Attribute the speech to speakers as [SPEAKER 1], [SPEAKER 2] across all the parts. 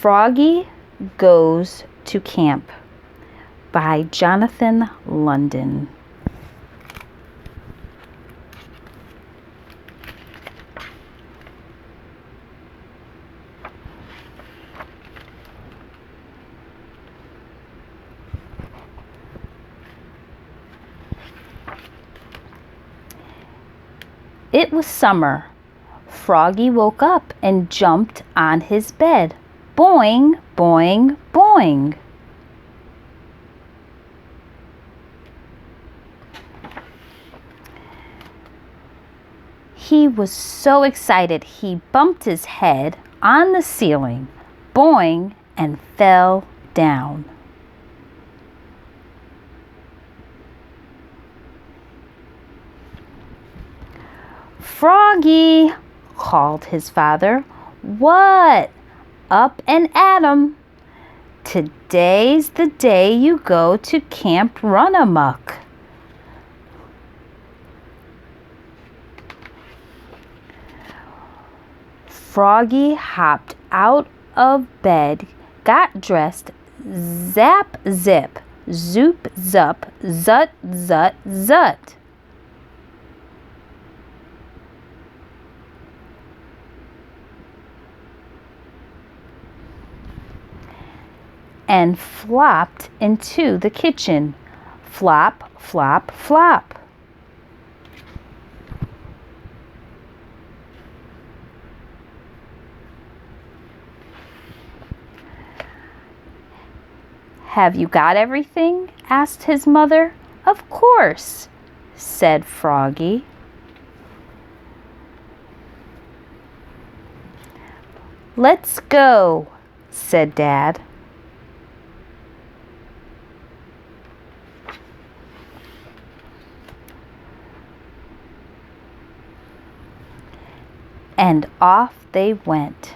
[SPEAKER 1] Froggy Goes to Camp by Jonathan London. It was summer. Froggy woke up and jumped on his bed. Boing, boing, boing. He was so excited he bumped his head on the ceiling. Boing, and fell down. Froggy, called his father. What? Up and at 'em. Today's the day you go to Camp Run-a-Muck. Froggy hopped out of bed, got dressed, zap zip, zoop zup, zut zut zut. And flopped into the kitchen. Flop, flop, flop. Have you got everything? Asked his mother. Of course, said Froggy. Let's go, said Dad. And off they went.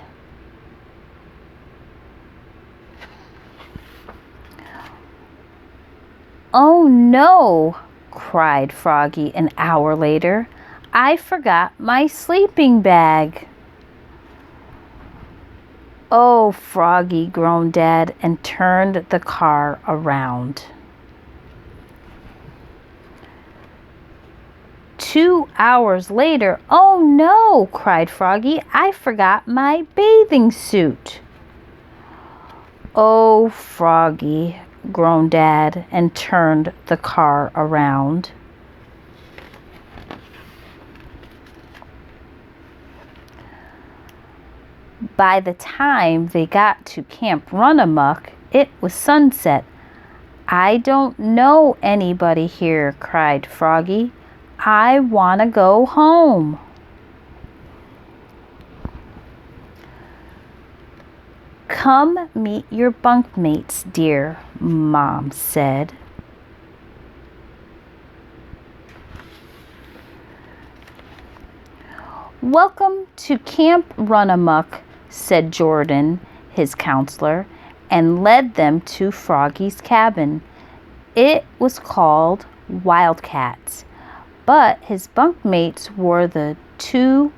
[SPEAKER 1] Oh no, cried Froggy an hour later. I forgot my sleeping bag. Oh, Froggy, groaned Dad and turned the car around. 2 hours later, oh no, cried Froggy, I forgot my bathing suit. Oh, Froggy, groaned Dad and turned the car around. By the time they got to Camp Run-a-Muck, it was sunset. I don't know anybody here, cried Froggy. I want to go home. Come meet your bunkmates, dear, Mom said. Welcome to Camp Run-a-Muck, said Jordan, his counselor, and led them to Froggy's cabin. It was called Wildcats, but his bunkmates were the 2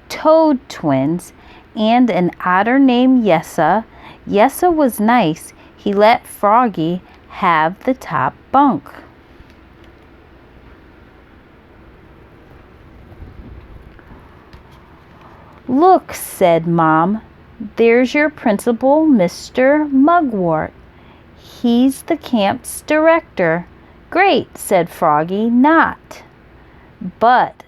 [SPEAKER 1] toad twins and an otter named Yessa. Yessa was nice. He let Froggy have the top bunk. Look, said Mom, there's your principal, Mr. Mugwort. He's the camp's director. Great, said Froggy, not. But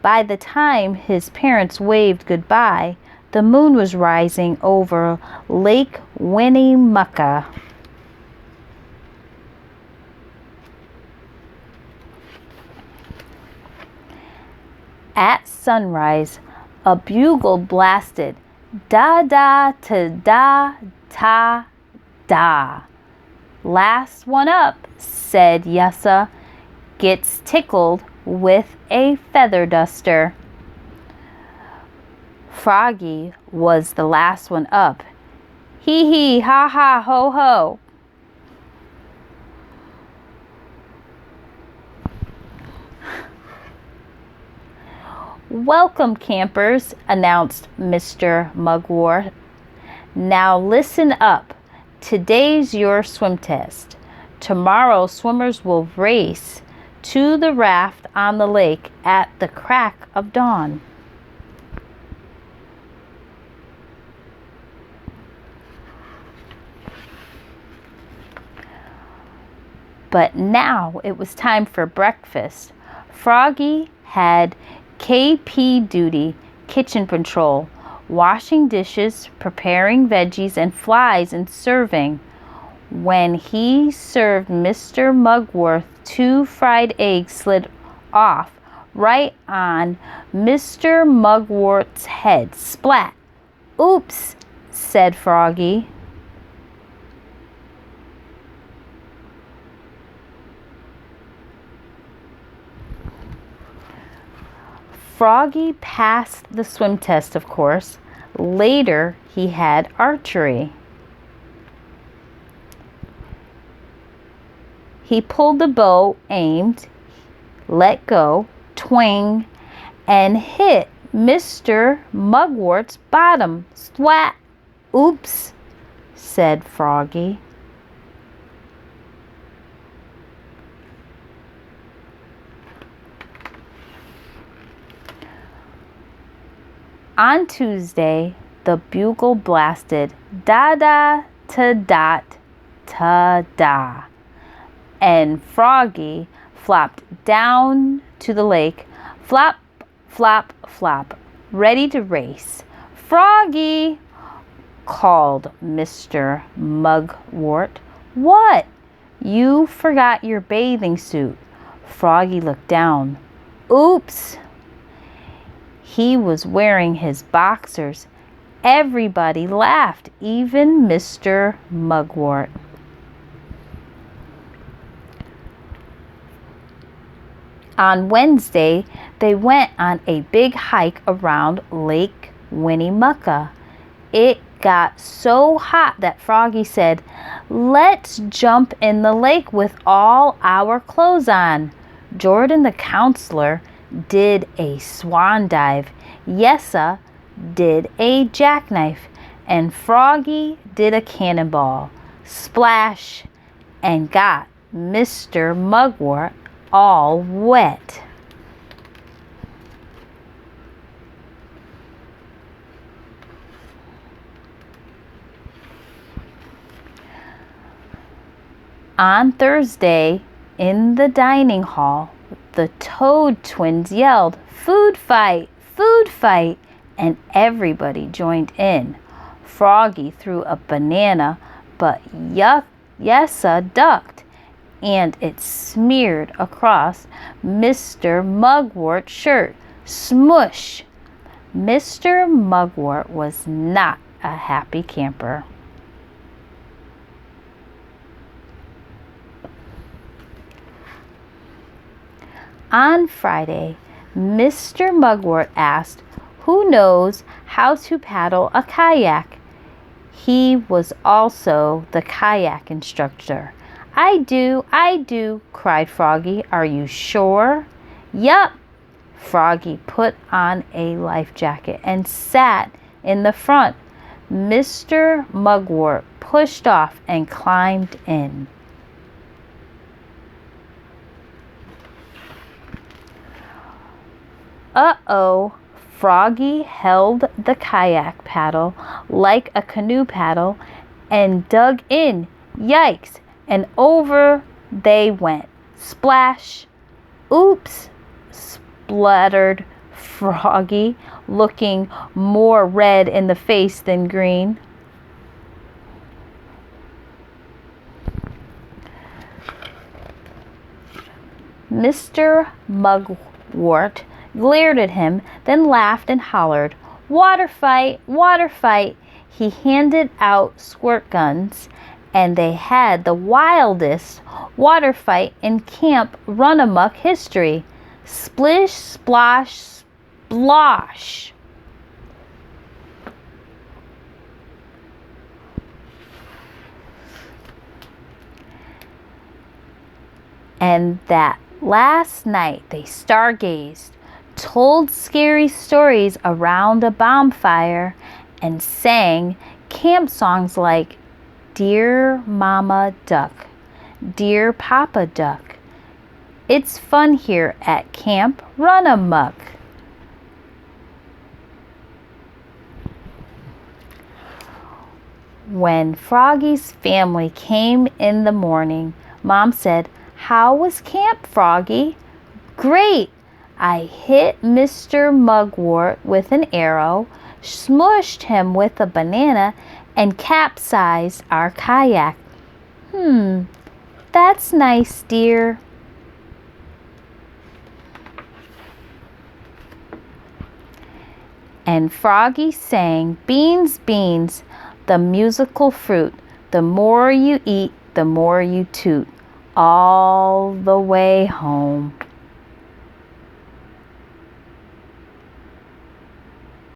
[SPEAKER 1] by the time his parents waved goodbye, the moon was rising over Lake Winnemucca. At sunrise, a bugle blasted, da-da-ta-da-ta-da. Last one up, said Yessa, gets tickled with a feather duster. Froggy was the last one up. Hee hee, ha ha, ho ho. Welcome, campers, announced Mr. Mugwort. Now listen up. Today's your swim test. Tomorrow, swimmers will race to the raft on the lake at the crack of dawn. But now it was time for breakfast. Froggy had KP duty, kitchen patrol, washing dishes, preparing veggies and flies, and serving. When he served Mr. Mugworth, 2 fried eggs slid off right on Mr. Mugworth's head. Splat! Oops, said Froggy. Froggy passed the swim test, of course. Later, he had archery. He pulled the bow, aimed, let go, twang, and hit Mr. Mugworth's bottom. Splat! Oops, said Froggy. On Tuesday, the bugle blasted da-da ta dot ta da, and Froggy flopped down to the lake, flop, flop, flop, ready to race. Froggy, called Mr. Mugwort. What? You forgot your bathing suit. Froggy looked down. Oops! He was wearing his boxers. Everybody laughed, even Mr. Mugwort. On Wednesday, they went on a big hike around Lake Winnemucca. It got so hot that Froggy said, "Let's jump in the lake with all our clothes on." Jordan the counselor did a swan dive. Yessa did a jackknife. And Froggy did a cannonball. Splash! And got Mr. Mugwort all wet. On Thursday, in the dining hall, the Toad twins yelled, "Food fight! Food fight!" and everybody joined in. Froggy threw a banana, but Yessa ducked, and it smeared across Mr. Mugwort's shirt. Smush! Mr. Mugwort was not a happy camper. On Friday, Mr. Mugwort asked, "Who knows how to paddle a kayak?" He was also the kayak instructor. I do, cried Froggy. Are you sure? Yup. Froggy put on a life jacket and sat in the front. Mr. Mugwort pushed off and climbed in. Uh-oh, Froggy held the kayak paddle like a canoe paddle and dug in. Yikes, and over they went. Splash! Oops, spluttered Froggy, looking more red in the face than green. Mr. Mugwort glared at him, then laughed and hollered, "Water fight! Water fight!" He handed out squirt guns, and they had the wildest water fight in Camp Run-a-Muck history. Splish, splosh, splosh! And that last night they stargazed, told scary stories around a bonfire, and sang camp songs like Dear Mama Duck, Dear Papa Duck. It's fun here at Camp Run Amuck. When Froggy's family came in the morning, Mom said, "How was camp, Froggy?" "Great! I hit Mr. Mugwort with an arrow, smushed him with a banana, and capsized our kayak." That's nice, dear." And Froggy sang, "Beans, beans, the musical fruit. The more you eat, the more you toot, all the way home."